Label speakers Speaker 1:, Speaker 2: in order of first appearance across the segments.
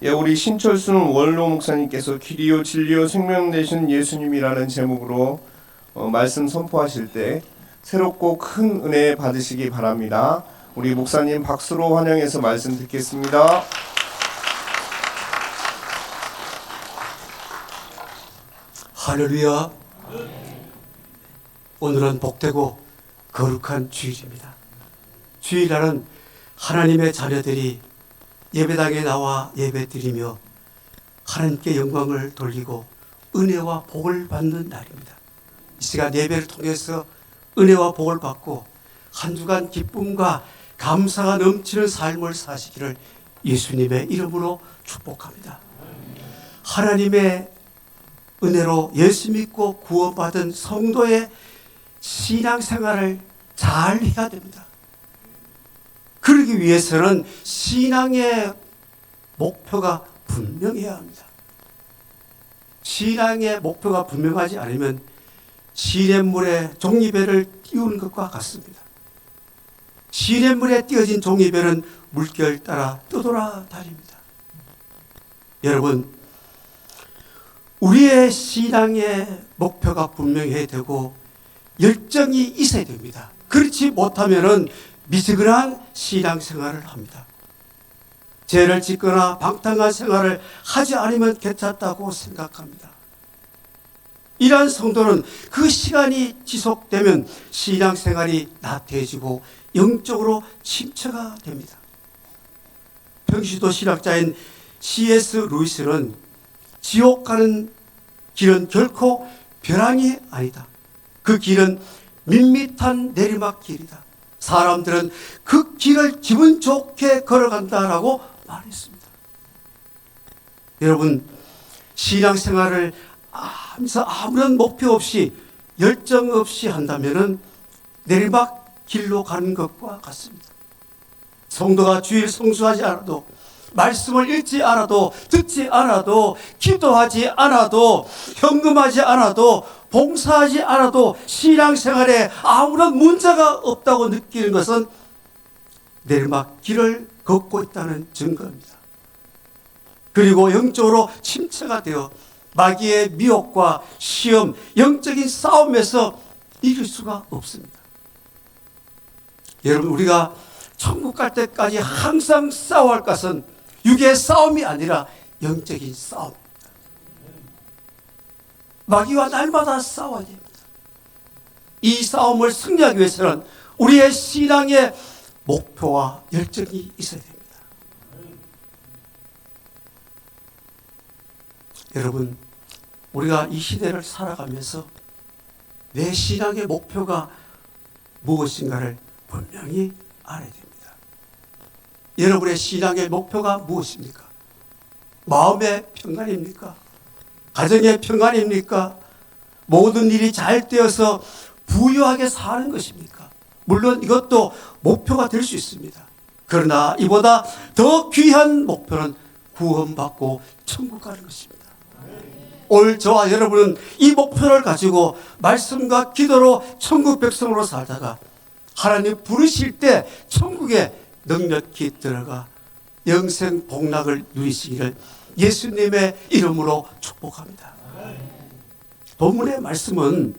Speaker 1: 예, 우리 신철순 원로 목사님께서 길이요 진리요 생명 되신 예수님이라는 제목으로 말씀 선포하실 때 새롭고 큰 은혜 받으시기 바랍니다. 우리 목사님 박수로 환영해서 말씀 듣겠습니다.
Speaker 2: 할렐루야. 오늘은 복되고 거룩한 주일입니다. 주일날은 하나님의 자녀들이 예배당에 나와 예배드리며 하나님께 영광을 돌리고 은혜와 복을 받는 날입니다. 이 시간 예배를 통해서 은혜와 복을 받고 한 주간 기쁨과 감사가 넘치는 삶을 사시기를 예수님의 이름으로 축복합니다. 하나님의 은혜로 예수 믿고 구원받은 성도의 신앙생활을 잘 해야 됩니다. 그러기 위해서는 신앙의 목표가 분명해야 합니다. 신앙의 목표가 분명하지 않으면 시냇물에 종이배를 띄우는 것과 같습니다. 시냇물에 띄어진 종이배는 물결 따라 떠돌아다닙니다. 여러분, 우리의 신앙의 목표가 분명해야 되고 열정이 있어야 됩니다. 그렇지 못하면은 미지근한 신앙생활을 합니다. 죄를 짓거나 방탕한 생활을 하지 않으면 괜찮다고 생각합니다. 이러한 성도는 그 시간이 지속되면 신앙생활이 나태해지고 영적으로 침체가 됩니다. 평시도 신학자인 C.S. 루이스는 지옥 가는 길은 결코 벼랑이 아니다. 그 길은 밋밋한 내리막길이다. 사람들은 그 길을 기분 좋게 걸어간다라고 말했습니다. 여러분, 신앙생활을 하면서 아무런 목표 없이 열정 없이 한다면 내리막길로 가는 것과 같습니다. 성도가 주일 성수하지 않아도, 말씀을 읽지 않아도, 듣지 않아도, 기도하지 않아도, 헌금하지 않아도, 봉사하지 않아도 신앙생활에 아무런 문제가 없다고 느끼는 것은 내리막길을 걷고 있다는 증거입니다. 그리고 영적으로 침체가 되어 마귀의 미혹과 시험, 영적인 싸움에서 이길 수가 없습니다. 여러분, 우리가 천국 갈 때까지 항상 싸워야 할 것은 육의 싸움이 아니라 영적인 싸움. 마귀와 날마다 싸워야 됩니다. 이 싸움을 승리하기 위해서는 우리의 신앙의 목표와 열정이 있어야 됩니다. 여러분, 우리가 이 시대를 살아가면서 내 신앙의 목표가 무엇인가를 분명히 알아야 됩니다. 여러분의 신앙의 목표가 무엇입니까? 마음의 평안입니까? 가정의 평안입니까? 모든 일이 잘 되어서 부유하게 사는 것입니까? 물론 이것도 목표가 될 수 있습니다. 그러나 이보다 더 귀한 목표는 구원받고 천국 가는 것입니다. 오늘 저와 여러분은 이 목표를 가지고 말씀과 기도로 천국 백성으로 살다가 하나님 부르실 때 천국에 넉넉히 들어가 영생 복락을 누리시기를 예수님의 이름으로 축복합니다. 본문의 말씀은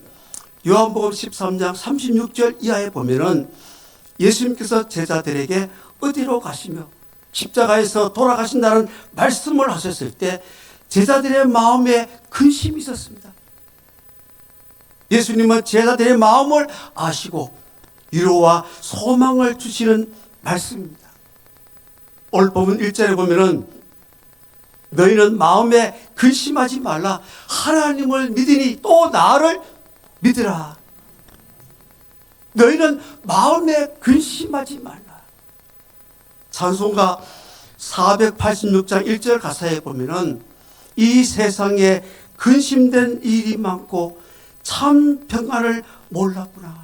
Speaker 2: 요한복음 13장 36절 이하에 보면은 예수님께서 제자들에게 어디로 가시며 십자가에서 돌아가신다는 말씀을 하셨을 때 제자들의 마음에 근심이 있었습니다. 예수님은 제자들의 마음을 아시고 위로와 소망을 주시는 말씀입니다. 오늘 본문 1절에 보면은 너희는 마음에 근심하지 말라. 하나님을 믿으니 또 나를 믿으라. 너희는 마음에 근심하지 말라. 찬송가 486장 1절 가사에 보면은 이 세상에 근심된 일이 많고 참 평안을 몰랐구나.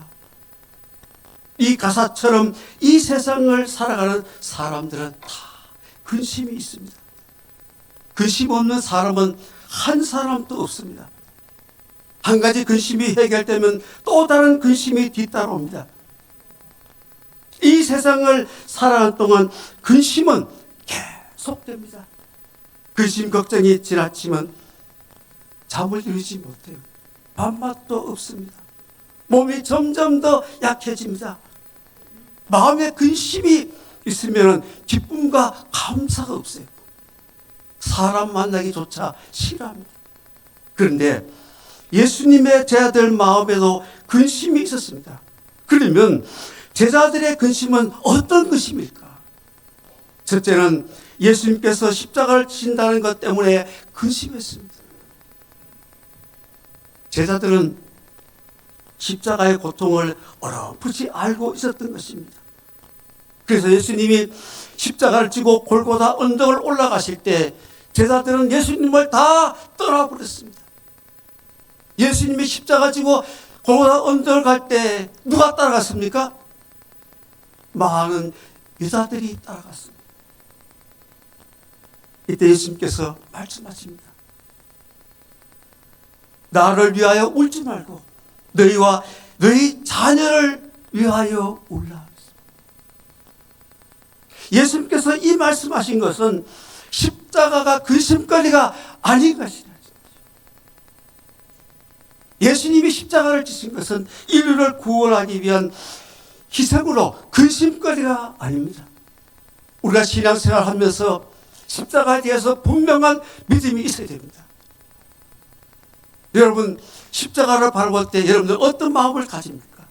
Speaker 2: 이 가사처럼 이 세상을 살아가는 사람들은 다 근심이 있습니다. 근심 없는 사람은 한 사람도 없습니다. 한 가지 근심이 해결되면 또 다른 근심이 뒤따라옵니다. 이 세상을 살아가는 동안 근심은 계속됩니다. 근심 걱정이 지나치면 잠을 이루지 못해요. 밥맛도 없습니다. 몸이 점점 더 약해집니다. 마음에 근심이 있으면 기쁨과 감사가 없어요. 사람 만나기조차 싫어합니다. 그런데 예수님의 제자들 마음에도 근심이 있었습니다. 그러면 제자들의 근심은 어떤 근심일까? 첫째는 예수님께서 십자가를 지신다는 것 때문에 근심했습니다. 제자들은 십자가의 고통을 어렴풋이 알고 있었던 것입니다. 그래서 예수님이 십자가를 지고 골고다 언덕을 올라가실 때 제자들은 예수님을 다 떠나버렸습니다. 예수님이 십자가 지고 골고다 언덕을 갈 때 누가 따라갔습니까? 많은 여자들이 따라갔습니다. 이때 예수님께서 말씀하십니다. 나를 위하여 울지 말고 너희와 너희 자녀를 위하여 울라. 예수님께서 이 말씀하신 것은 십자가가 근심거리가 아닌 것이라. 예수님이 십자가를 지신 것은 인류를 구원하기 위한 희생으로 근심거리가 아닙니다. 우리가 신앙생활 하면서 십자가에 대해서 분명한 믿음이 있어야 됩니다. 여러분, 십자가를 바라볼 때 여러분들 어떤 마음을 가집니까?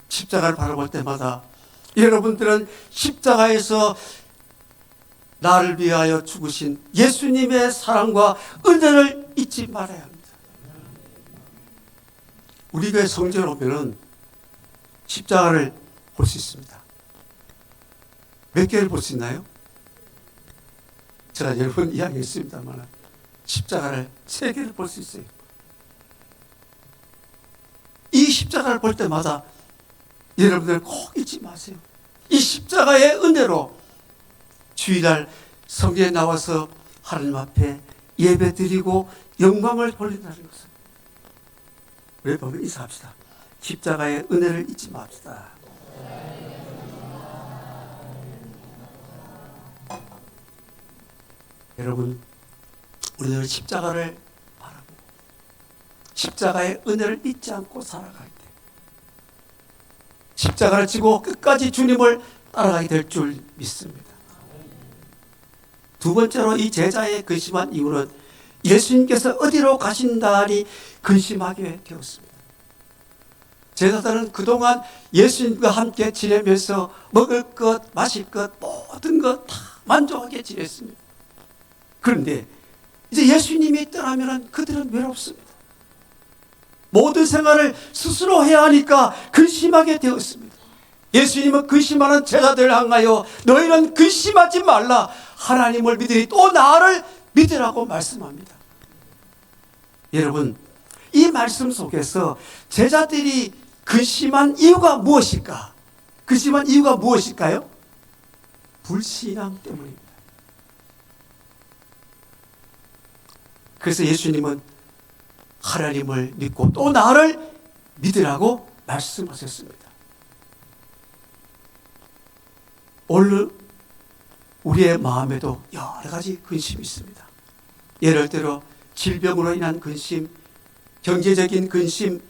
Speaker 2: 십자가를 바라볼 때마다 여러분들은 십자가에서 나를 위하여 죽으신 예수님의 사랑과 은혜를 잊지 말아야 합니다. 우리 교회 성전에 오면은 십자가를 볼 수 있습니다. 몇 개를 볼 수 있나요? 제가 여러 번 이야기했습니다만 십자가를 3개를 볼 수 있어요. 이 십자가를 볼 때마다 여러분들 꼭 잊지 마세요. 이 십자가의 은혜로 주일날 성전에 나와서 하나님 앞에 예배 드리고 영광을 돌린다는 것을 우리 보면 인사합시다. 십자가의 은혜를 잊지 맙시다. 여러분, 우리는 십자가를 바라보고 십자가의 은혜를 잊지 않고 살아갈 때 십자가를 지고 끝까지 주님을 따라가게 될 줄 믿습니다. 두 번째로 이 제자의 근심한 이유는 예수님께서 어디로 가신다니 근심하게 되었습니다. 제자들은 그동안 예수님과 함께 지내면서 먹을 것, 마실 것, 모든 것 다 만족하게 지냈습니다. 그런데 이제 예수님이 떠나면 그들은 외롭습니다. 모든 생활을 스스로 해야 하니까 근심하게 되었습니다. 예수님은 근심하는 제자들을 향하여 너희는 근심하지 말라. 하나님을 믿으니 또 나를 믿으라고 말씀합니다. 여러분, 이 말씀 속에서 제자들이 근심한 이유가 무엇일까? 근심한 이유가 무엇일까요? 불신앙 때문입니다. 그래서 예수님은 하나님을 믿고 또 나를 믿으라고 말씀하셨습니다. 오늘 우리의 마음에도 여러 가지 근심이 있습니다. 예를 들어 질병으로 인한 근심, 경제적인 근심,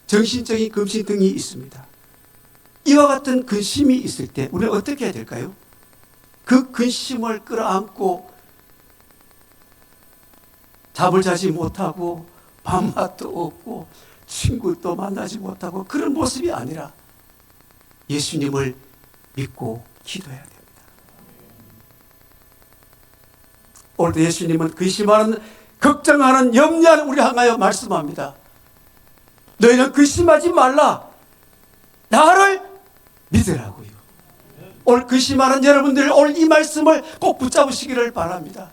Speaker 2: 정신적인 근심 등이 있습니다. 이와 같은 근심이 있을 때 우리는 어떻게 해야 될까요? 그 근심을 끌어안고 잠을 자지 못하고 밥맛도 없고 친구도 만나지 못하고 그런 모습이 아니라 예수님을 믿고 기도해야 됩니다. 오늘도 예수님은 근심하는, 걱정하는, 염려하는 우리 향하여 말씀합니다. 너희는 근심하지 말라. 나를 믿으라고요. 오늘 근심하는 여러분들 오늘 이 말씀을 꼭 붙잡으시기를 바랍니다.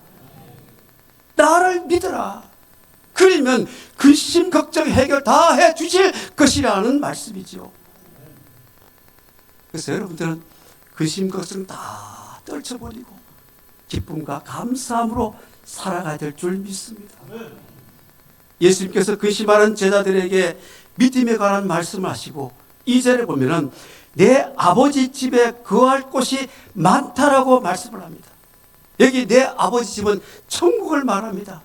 Speaker 2: 나를 믿으라. 그러면 근심, 걱정, 해결 다 해주실 것이라는 말씀이죠. 그래서 여러분들은 근심, 걱정 다 떨쳐버리고 기쁨과 감사함으로 살아가야 될 줄 믿습니다. 예수님께서 근심하는 제자들에게 믿음에 관한 말씀을 하시고 2절에 보면은 내 아버지 집에 거할 곳이 많다라고 말씀을 합니다. 여기 내 아버지 집은 천국을 말합니다.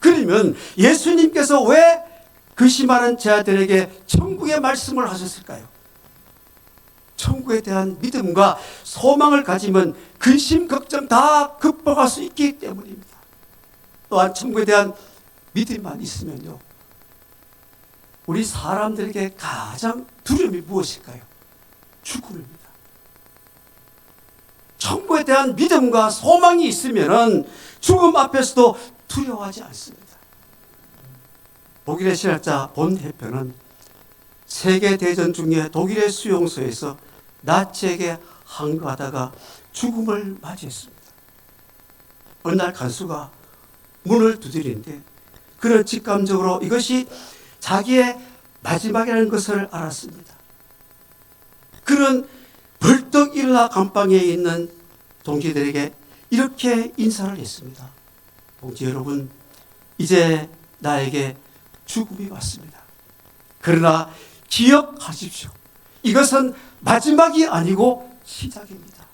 Speaker 2: 그러면 예수님께서 왜 근심하는 제 아들에게 천국의 말씀을 하셨을까요? 천국에 대한 믿음과 소망을 가지면 근심, 걱정 다 극복할 수 있기 때문입니다. 또한 천국에 대한 믿음만 있으면요, 우리 사람들에게 가장 두려움이 무엇일까요? 죽음입니다. 천국에 대한 믿음과 소망이 있으면 죽음 앞에서도 두려워하지 않습니다. 독일의 신학자 본헤페는 세계대전 중에 독일의 수용소에서 나치에게 항거하다가 죽음을 맞이했습니다. 어느 날 간수가 문을 두드리는데 그는 직감적으로 이것이 자기의 마지막이라는 것을 알았습니다. 그는 벌떡 일어나 감방에 있는 동지들에게 이렇게 인사를 했습니다. 동지 여러분, 이제 나에게 죽음이 왔습니다. 그러나 기억하십시오. 이것은 마지막이 아니고 시작입니다.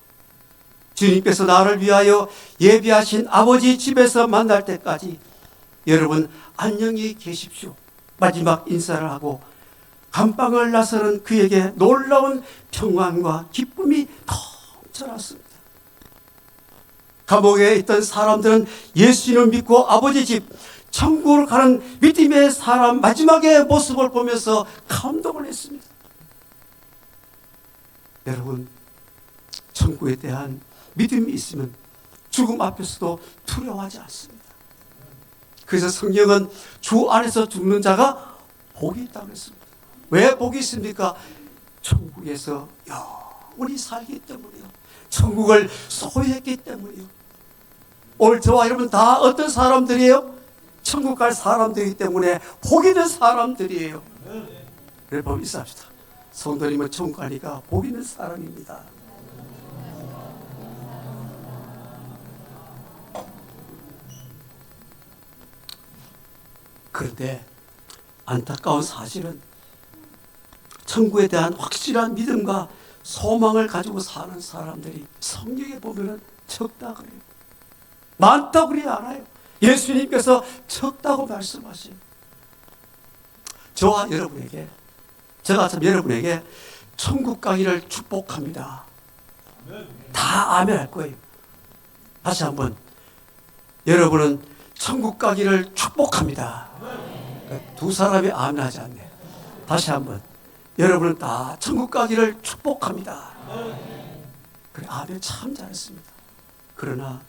Speaker 2: 주님께서 나를 위하여 예비하신 아버지 집에서 만날 때까지 여러분 안녕히 계십시오. 마지막 인사를 하고 감방을 나서는 그에게 놀라운 평안과 기쁨이 넘쳐났습니다. 감옥에 있던 사람들은 예수님을 믿고 아버지 집 천국으로 가는 믿음의 사람 마지막의 모습을 보면서 감동을 했습니다. 여러분, 천국에 대한 믿음이 있으면 죽음 앞에서도 두려워하지 않습니다. 그래서 성경은 주 안에서 죽는 자가 복이 있다고 했습니다. 왜 복이 있습니까? 천국에서 영원히 살기 때문이요. 천국을 소유했기 때문이요. 오늘 저와 여러분 다 어떤 사람들이에요? 천국 갈 사람들이기 때문에 복 있는 사람들이에요. 그래 법 있습시다. 성도님은 천국 가니까 복 있는 사람입니다. 그런데 안타까운 사실은 천국에 대한 확실한 믿음과 소망을 가지고 사는 사람들이 성경에 보면은 적다 그래요. 많다고 그러지 않아요. 예수님께서 적다고 말씀하세요. 저와 여러분에게, 제가 참 여러분에게 천국 가기를 축복합니다. 다 아멘 할 거예요. 다시 한번, 여러분은 천국 가기를 축복합니다. 두 사람이 아멘 하지 않네. 다시 한번, 여러분은 다 천국 가기를 축복합니다. 그래, 아멘 참 잘했습니다. 그러나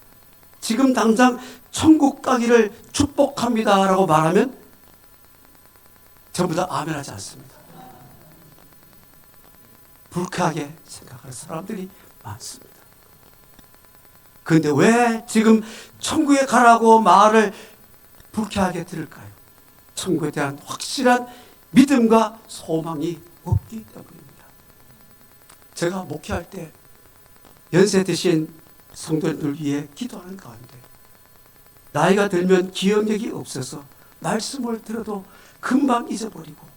Speaker 2: 지금 당장 천국 가기를 축복합니다 라고 말하면 전부 다 아멘 하지 않습니다. 불쾌하게 생각하는 사람들이 많습니다. 그런데 왜 지금 천국에 가라고 말을 불쾌하게 들을까요? 천국에 대한 확실한 믿음과 소망이 없기 때문입니다. 제가 목회할 때 연세 드신 성도님들 위해 기도하는 가운데 나이가 들면 기억력이 없어서 말씀을 들어도 금방 잊어버리고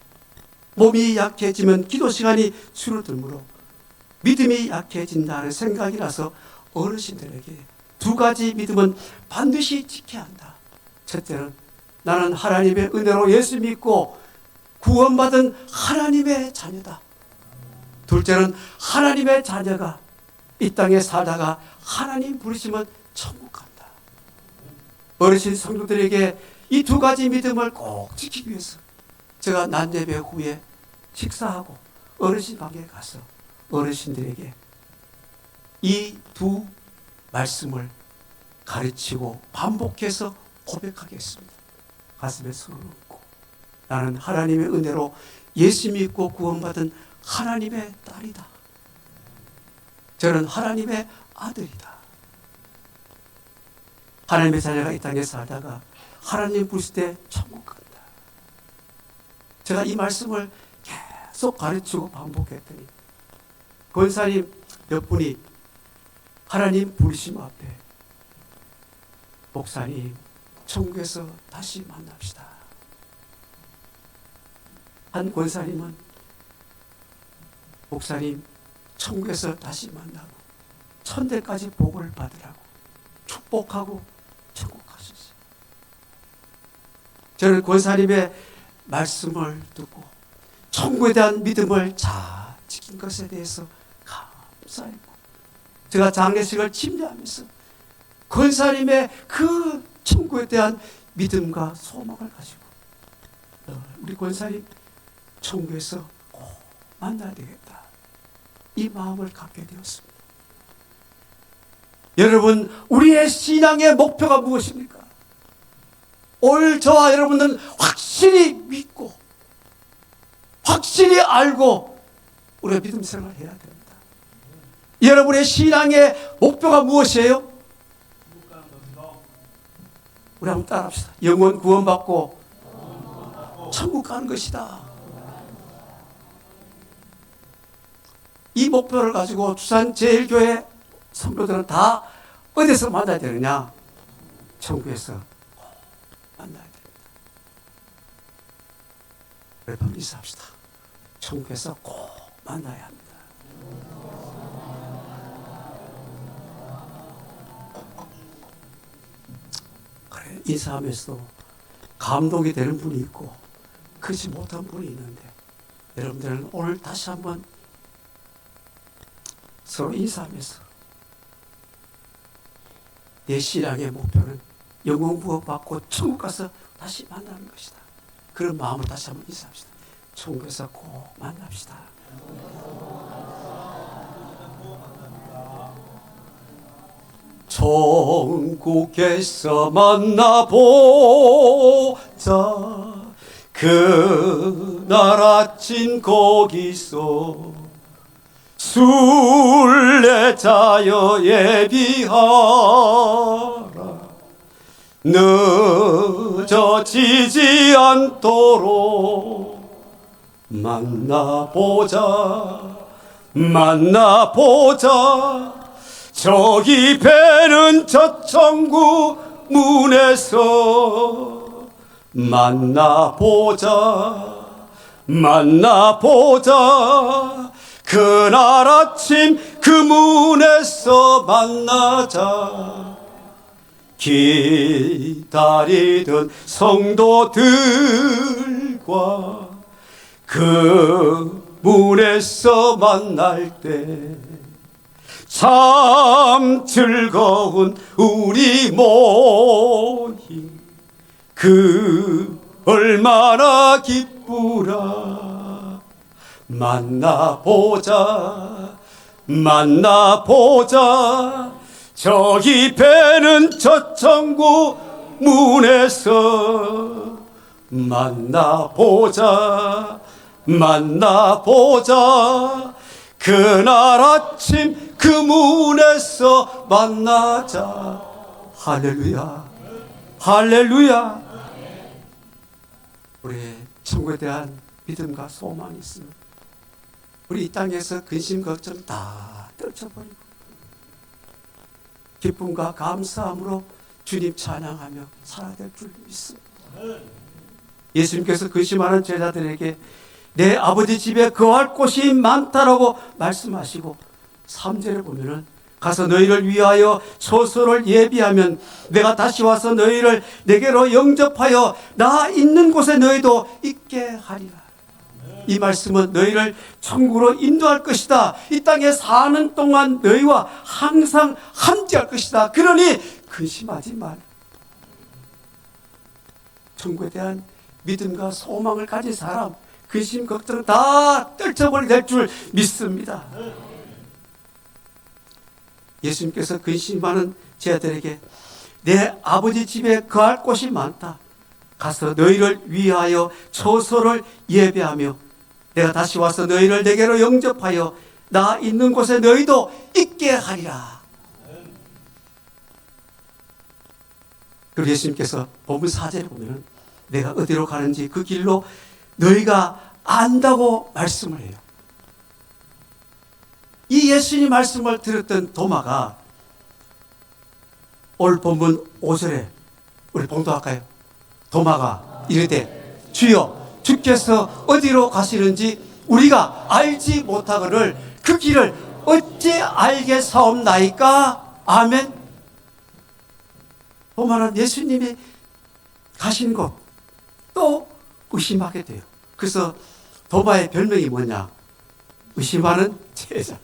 Speaker 2: 몸이 약해지면 기도 시간이 줄어들므로 믿음이 약해진다는 생각이 나서 어르신들에게 두 가지 믿음은 반드시 지켜야 한다. 첫째는 나는 하나님의 은혜로 예수 믿고 구원받은 하나님의 자녀다. 둘째는 하나님의 자녀가 이 땅에 살다가 하나님 부르시면 천국 간다. 어르신 성도들에게 이 두 가지 믿음을 꼭 지키기 위해서 제가 낮 예배 후에 식사하고 어르신 방에 가서 어르신들에게 이 두 말씀을 가르치고 반복해서 고백하겠습니다. 가슴에 손을 얹고 나는 하나님의 은혜로 예수 믿고 구원받은 하나님의 딸이다. 저는 하나님의 아들이다. 하나님의 자녀가 이 땅에 살다가 하나님 부르실 때 천국 간다. 제가 이 말씀을 계속 가르치고 반복했더니 권사님 몇 분이 하나님 부르심 앞에 목사님 천국에서 다시 만납시다. 한 권사님은 목사님 천국에서 다시 만나고 천대까지 복을 받으라고 축복하고 천국 가셨어요. 저는 권사님의 말씀을 듣고 천국에 대한 믿음을 잘 지킨 것에 대해서 감사했고, 제가 장례식을 침례하면서 권사님의 그 천국에 대한 믿음과 소망을 가지고 우리 권사님 천국에서 꼭 만나야 되겠다, 이 마음을 갖게 되었습니다. 여러분, 우리의 신앙의 목표가 무엇입니까? 오늘 저와 여러분들은 확실히 믿고 확실히 알고 우리가 믿음 생활을 해야 됩니다. 여러분의 신앙의 목표가 무엇이에요? 우리 한번 따라합시다. 영원 구원받고 천국 가는 것이다. 이 목표를 가지고 주산제일교회 성도들은 다 어디서 만나야 되느냐? 천국에서 만나야 됩니다. 여러분 인사합시다. 천국에서 꼭 만나야 합니다. 그래, 인사하면서도 감동이 되는 분이 있고 그렇지 못한 분이 있는데, 여러분들은 오늘 다시 한번 서로 인사하면서 내 신앙의 목표는 영원 구원받고 천국 가서 다시 만나는 것이다. 그런 마음으로 다시 한번 인사합시다. 천국에서 꼭 만납시다. 천국에서 만나보자. 그날 아침 거기서 순례자여 예비하라. 늦어지지 않도록 만나보자. 저기 배는 저 천국 문에서 만나보자. 그날 아침 그 문에서 만나자. 기다리던 성도들과 그 문에서 만날 때 참 즐거운 우리 모임, 그 얼마나 기쁘라. 만나보자. 저기 배는 저 천국 문에서 만나보자. 그날 아침 그 문에서 만나자. 할렐루야. 우리의 천국에 대한 믿음과 소망이 있으면 우리 이 땅에서 근심 걱정 다 떨쳐버리고 기쁨과 감사함으로 주님 찬양하며 살아야 될 줄 믿습니다. 예수님께서 근심하는 제자들에게 내 아버지 집에 거할 곳이 많다라고 말씀하시고 3절에 보면은 가서 너희를 위하여 처소를 예비하면 내가 다시 와서 너희를 내게로 영접하여 나 있는 곳에 너희도 있게 하리라. 이 말씀은 너희를 천국으로 인도할 것이다. 이 땅에 사는 동안 너희와 항상 함께할 것이다. 그러니 근심하지 말. 천국에 대한 믿음과 소망을 가진 사람, 근심 걱정 다 떨쳐버리게 될 줄 믿습니다. 예수님께서 근심하는 제자들에게 내 아버지 집에 거할 곳이 많다. 가서 너희를 위하여 처소를 예배하며 내가 다시 와서 너희를 내게로 영접하여 나 있는 곳에 너희도 있게 하리라. 그리고 예수님께서 본문 4절에 보면 내가 어디로 가는지 그 길로 너희가 안다고 말씀을 해요. 이 예수님 말씀을 들었던 도마가 오늘 본문 5절에 우리 봉독할까요? 도마가 이르되 주여 주께서 어디로 가시는지 우리가 알지 못하거늘 그 길을 어찌 알겠사옵나이까? 아멘. 도마는 예수님이 가신 곳 또 의심하게 돼요. 그래서 도마의 별명이 뭐냐? 의심하는 제자.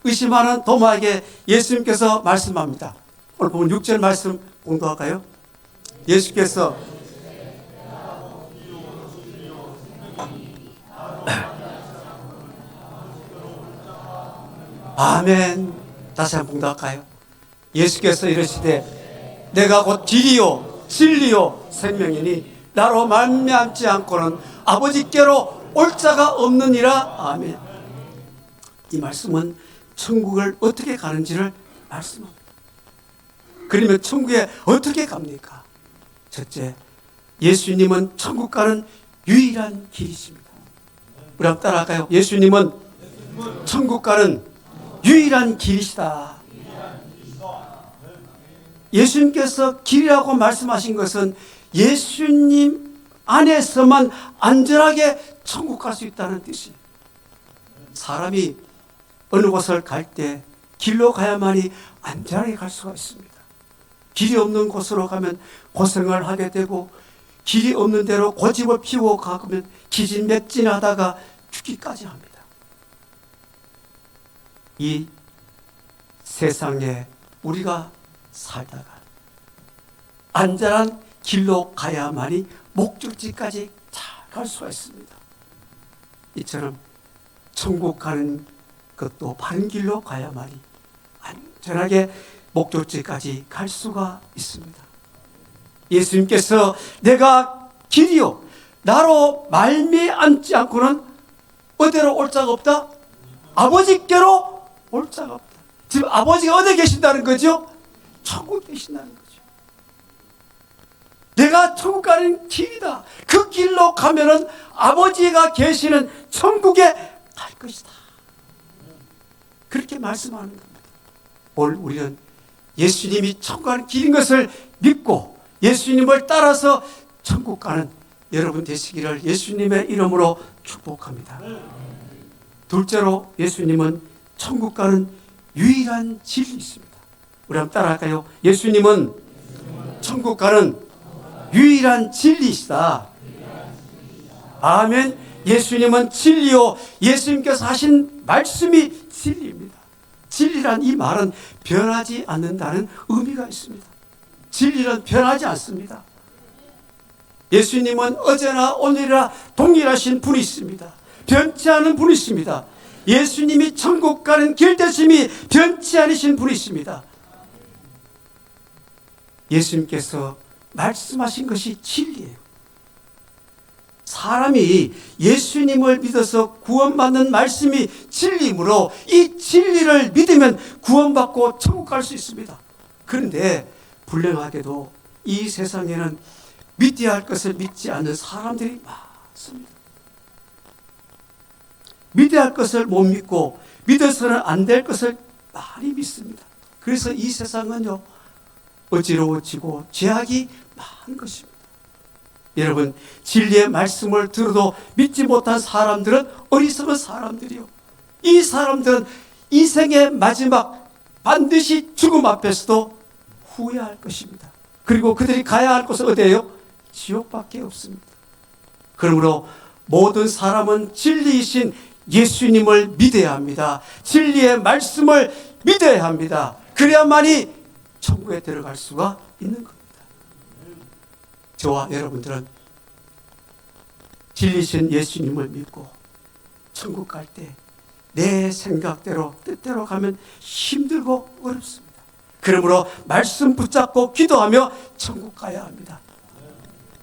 Speaker 2: 의심하는 도마에게 예수님께서 말씀합니다. 오늘 보면 6절 말씀 공부할까요? 예수께서 아멘. 다시 한번 공부할까요? 예수께서 이르시되 내가 곧 길이요 진리요 생명이니 나로 말미암지 않고는 아버지께로 올 자가 없느니라. 아멘. 이 말씀은 천국을 어떻게 가는지를 말씀합니다. 그러면 천국에 어떻게 갑니까? 첫째, 예수님은 천국 가는 유일한 길이십니다. 우리 한번 따라할까요? 예수님은 천국 가는 유일한 길이시다. 예수님께서 길이라고 말씀하신 것은 예수님 안에서만 안전하게 천국 갈 수 있다는 뜻이에요. 사람이 어느 곳을 갈 때 길로 가야만이 안전하게 갈 수가 있습니다. 길이 없는 곳으로 가면 고생을 하게 되고, 길이 없는 대로 고집을 피우고 가면 기진맥진하다가 죽기까지 합니다. 이 세상에 우리가 살다가 안전한 길로 가야만이 목적지까지 잘 갈 수가 있습니다. 이처럼 천국 가는 것도 바른 길로 가야만이 안전하게 목적지까지 갈 수가 있습니다. 예수님께서 내가 길이요 나로 말미암지 않고는 어디로 올 자가 없다? 아버지께로 올 자가 없다. 지금 아버지가 어디에 계신다는 거죠? 천국에 계신다는 거죠. 내가 천국 가는 길이다. 그 길로 가면은 아버지가 계시는 천국에 갈 것이다. 그렇게 말씀하는 겁니다. 오늘 우리는 예수님이 천국 가는 길인 것을 믿고 예수님을 따라서 천국 가는 여러분 되시기를 예수님의 이름으로 축복합니다. 둘째로 예수님은 천국 가는 유일한 진리이십니다. 우리 한번 따라할까요? 예수님은 천국 가는 유일한 진리이시다. 아멘. 예수님은 진리요. 예수님께서 하신 말씀이 진리입니다. 진리란 이 말은 변하지 않는다는 의미가 있습니다. 진리는 변하지 않습니다. 예수님은 어제나 오늘이나 동일하신 분이십니다. 변치 않은 분이십니다. 예수님이 천국 가는 길 되심이 변치 않으신 분이십니다. 예수님께서 말씀하신 것이 진리예요. 사람이 예수님을 믿어서 구원받는 말씀이 진리이므로 이 진리를 믿으면 구원받고 천국 갈 수 있습니다. 그런데 불행하게도 이 세상에는 믿어야 할 것을 믿지 않는 사람들이 많습니다. 믿어야 할 것을 못 믿고 믿어서는 안 될 것을 많이 믿습니다. 그래서 이 세상은요 어지러워지고 죄악이 많은 것입니다. 여러분, 진리의 말씀을 들어도 믿지 못한 사람들은 어리석은 사람들이요. 이 사람들은 인생의 마지막 반드시 죽음 앞에서도 후회할 것입니다. 그리고 그들이 가야 할 곳은 어디예요? 지옥밖에 없습니다. 그러므로 모든 사람은 진리이신 예수님을 믿어야 합니다. 진리의 말씀을 믿어야 합니다. 그래야만이 천국에 들어갈 수가 있는 겁니다. 저와 여러분들은 진리신 예수님을 믿고 천국 갈 때 내 생각대로 뜻대로 가면 힘들고 어렵습니다. 그러므로 말씀 붙잡고 기도하며 천국 가야 합니다.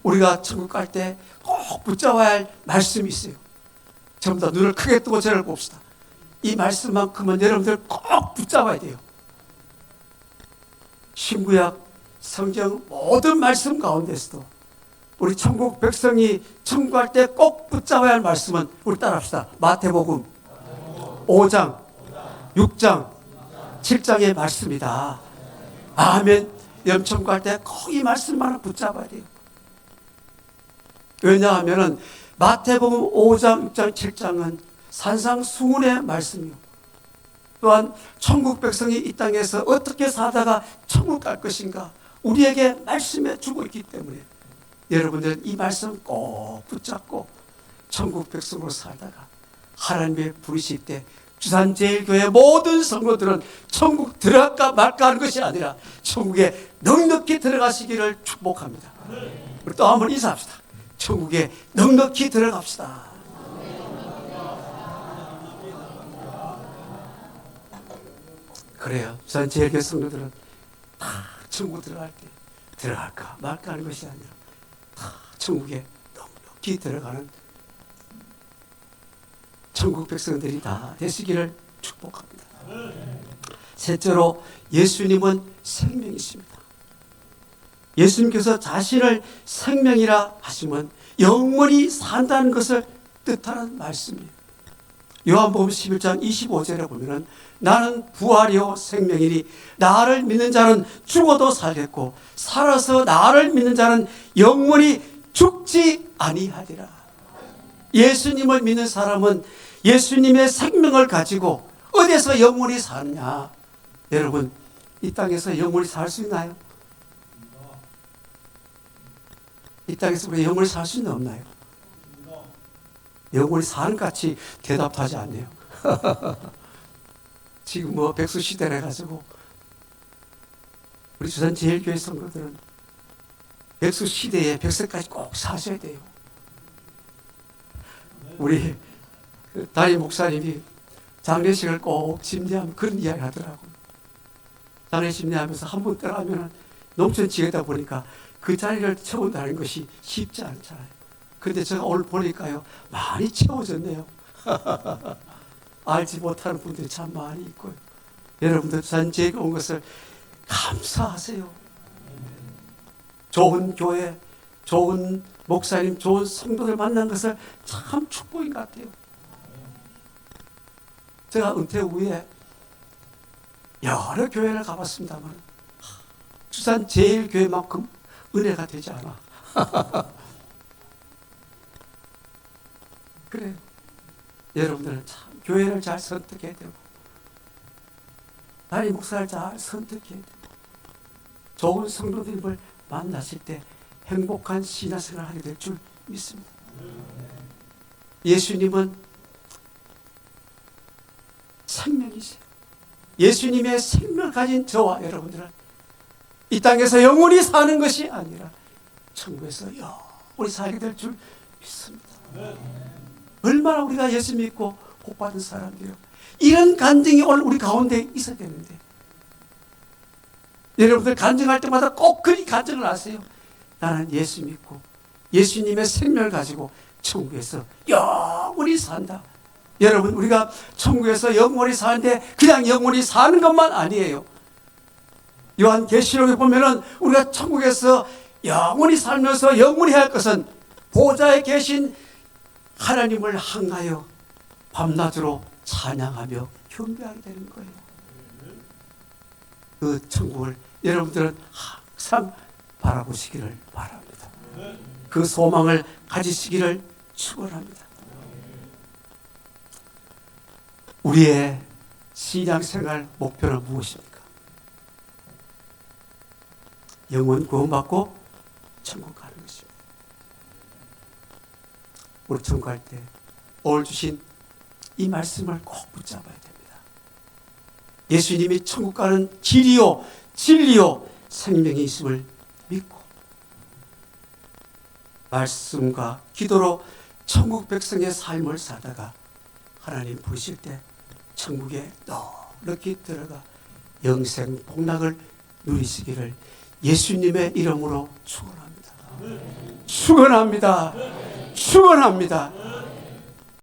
Speaker 2: 우리가 천국 갈 때 꼭 붙잡아야 할 말씀이 있어요. 전부 다 눈을 크게 뜨고 저를 봅시다. 이 말씀만큼은 여러분들 꼭 붙잡아야 돼요. 신구약 성경 모든 말씀 가운데서도 우리 천국 백성이 천국 갈 때 꼭 붙잡아야 할 말씀은 우리 따라합시다. 마태복음 5장, 6장, 7장의 말씀이다. 아멘. 천국 갈 때 꼭 이 말씀만을 붙잡아야 돼요. 왜냐하면 마태복음 5장, 6장, 7장은 산상수훈의 말씀이요. 또한 천국 백성이 이 땅에서 어떻게 살다가 천국 갈 것인가, 우리에게 말씀해 주고 있기 때문에 여러분들은 이 말씀 꼭 붙잡고 천국 백성으로 살다가 하나님의 부르실 때 주산제일교회 모든 성도들은 천국 들어갈까 말까 하는 것이 아니라 천국에 넉넉히 들어가시기를 축복합니다. 우리 또 한번 인사합시다. 천국에 넉넉히 들어갑시다. 그래요. 주산제일교회 성도들은 다 천국 들어갈 때 들어갈까 말까 하는 것이 아니라 다 천국에 넉넉히 들어가는 천국 백성들이 다 되시기를 축복합니다. 셋째로 예수님은 생명이십니다. 예수님께서 자신을 생명이라 하시면 영원히 산다는 것을 뜻하는 말씀이에요. 요한복음 11장 25절에 보면은 나는 부활이요 생명이니 나를 믿는 자는 죽어도 살겠고 살아서 나를 믿는 자는 영원히 죽지 아니하리라. 예수님을 믿는 사람은 예수님의 생명을 가지고 어디서 영원히 사느냐? 여러분, 이 땅에서 영원히 살 수 있나요? 이 땅에서 우리가 영원히 살 수 있나 없나요? 영원히 사는 같이 대답하지 않네요. 지금 뭐 백수시대라 해가지고 우리 주산제일교회 성도들은 백수시대에 100세까지 꼭 사셔야 돼요. 우리 담임 목사님이 장례식을 꼭 심리하면 그런 이야기 하더라고요. 장례 심리하면서 한 번 떠나면 농촌 지역이다 보니까 그 자리를 채운다는 것이 쉽지 않잖아요. 그런데 제가 오늘 보니까요, 많이 채워졌네요. 알지 못하는 분들이 참 많이 있고요. 여러분들 주산제일에 온 것을 감사하세요. 좋은 교회, 좋은 목사님, 좋은 성도들 만난 것을 참 축복인 것 같아요. 제가 은퇴 후에 여러 교회를 가봤습니다만 주산제일교회만큼 은혜가 되지 않아. 그래요. 여러분들은 참 교회를 잘 선택해야 되고 담임 목사를 잘 선택해야 되고 좋은 성도들을 만나실 때 행복한 신앙생활을 하게 될 줄 믿습니다. 예수님은 생명이세요. 예수님의 생명을 가진 저와 여러분들은 이 땅에서 영원히 사는 것이 아니라 천국에서 영원히 살게 될 줄 믿습니다. 얼마나 우리가 예수 믿고 복받은 사람들이요. 이런 간증이 오늘 우리 가운데 있어야 되는데 여러분들 간증할 때마다 꼭 그리 간증을 하세요. 나는 예수 믿고 예수님의 생명을 가지고 천국에서 영원히 산다. 여러분, 우리가 천국에서 영원히 사는데 그냥 영원히 사는 것만 아니에요. 요한계시록에 보면은 우리가 천국에서 영원히 살면서 영원히 할 것은 보좌에 계신 하나님을 향하여 밤낮으로 찬양하며 경배하게 되는 거예요. 그 천국을 여러분들은 항상 바라보시기를 바랍니다. 그 소망을 가지시기를 축원합니다. 우리의 신앙생활 목표는 무엇입니까? 영원 구원받고 천국 가는 것입니다. 우리 천국 갈 때 오늘 주신 이 말씀을 꼭 붙잡아야 됩니다. 예수님이 천국 가는 길이요 진리요 생명이 있음을 믿고 말씀과 기도로 천국 백성의 삶을 살다가 하나님 부르실 때 천국에 넉넉히 들어가 영생 복락을 누리시기를 예수님의 이름으로 축원합니다. 축원합니다. 축원합니다.